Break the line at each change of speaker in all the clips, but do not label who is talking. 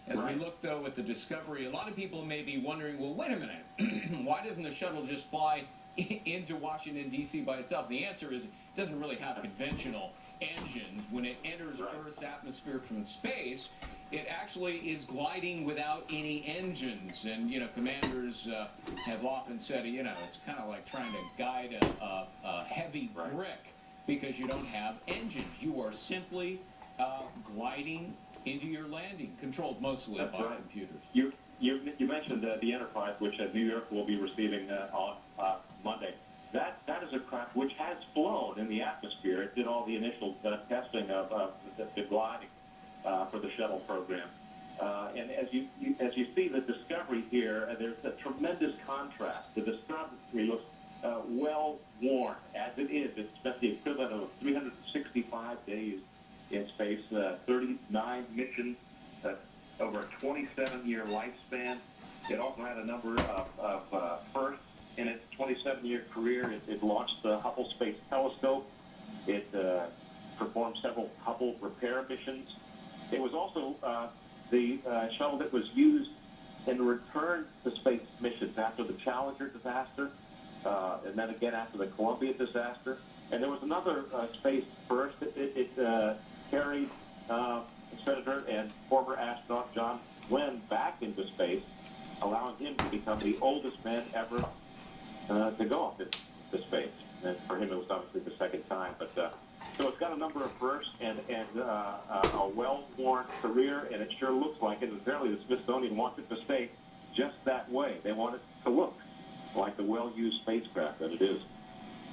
As we look, though, at the Discovery, a lot of people may be wondering, well, wait a minute, why doesn't the shuttle just fly into Washington, D.C. by itself? The answer is it doesn't really have conventional engines. When it enters Earth's atmosphere from space, it actually is gliding without any engines. And, you know, commanders have often said, you know, it's kind of like trying to guide a heavy brick because you don't have engines. You are simply gliding into your landing, controlled mostly by computers.
You mentioned the Enterprise, which New York will be receiving on Monday. That is a craft which has flown in the atmosphere. It did all the initial testing of the gliding for the shuttle program. And as you see the Discovery here, there's a tremendous contrast. The Discovery looks well worn as it is. It's spent the equivalent of 365 days in space, 39 missions, over a 27-year lifespan. It also had a number of firsts in its 27-year career. It launched the Hubble Space Telescope. It performed several Hubble repair missions. It was also the shuttle that was used in return to space missions after the Challenger disaster, and then again after the Columbia disaster. And there was another space first. It carried Senator and former astronaut John Glenn back into space, allowing him to become the oldest man ever to go up into space. And for him, it was obviously the second time. But so it's got a number of firsts and a well-worn career, and it sure looks like it. And apparently, the Smithsonian wants it to stay just that way. They want it to look like the well-used spacecraft that it is.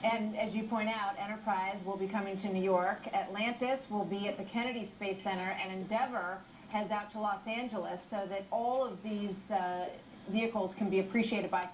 And as you point out, Enterprise will be coming to New York. Atlantis will be at the Kennedy Space Center, and Endeavour heads out to Los Angeles, so that all of these vehicles can be appreciated by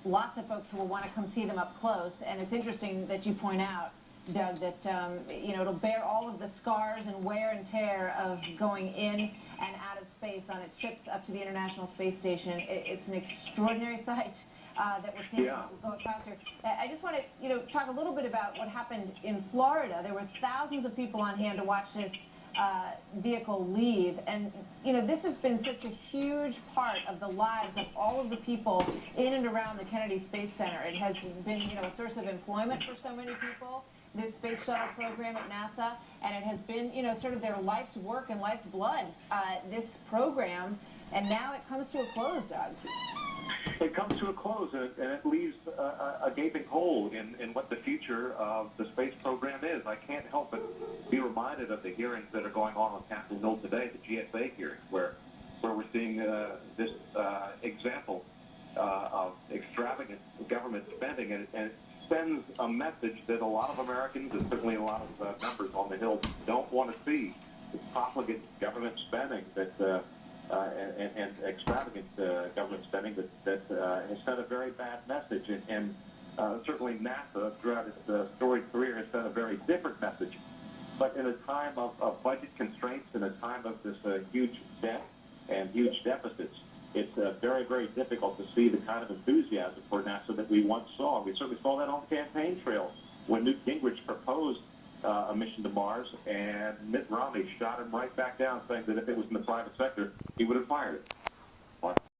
lots of folks who will want to come see them up close. And it's interesting that you point out, Doug, that you know, it'll bear all of the scars and wear and tear of going in and out of space on its trips up to the International Space Station. It's an extraordinary sight that we're seeing go across here. I just want to, you know, talk a little bit about what happened in Florida. There were thousands of people on hand to watch this vehicle leave, and you know, this has been such a huge part of the lives of all of the people in and around the Kennedy Space Center. It has been, you know, a source of employment for so many people, this space shuttle program at NASA, and it has been, you know, sort of their life's work and life's blood, this program, and now it comes to a close, Doug.
It comes to a close, and it leaves a gaping hole in what the future of the space program is. I can't help but be reminded of the hearings that are going on Capitol Hill today, the GSA hearings, where we're seeing this example of extravagant government spending, and it sends a message that a lot of Americans, and certainly a lot of members on the Hill, don't want to see. It's profligate government spending that and extravagant government spending that has sent a very bad message. And certainly NASA, throughout its storied career, has sent a very different message. But in a time of budget constraints, in a time of this huge debt and huge deficits, it's very, very difficult to see the kind of enthusiasm for NASA that we once saw. We certainly saw that on the campaign trail when Newt Gingrich proposed a mission to Mars, and Mitt Romney shot him right back down, saying that if it was in the private sector, he would have fired it.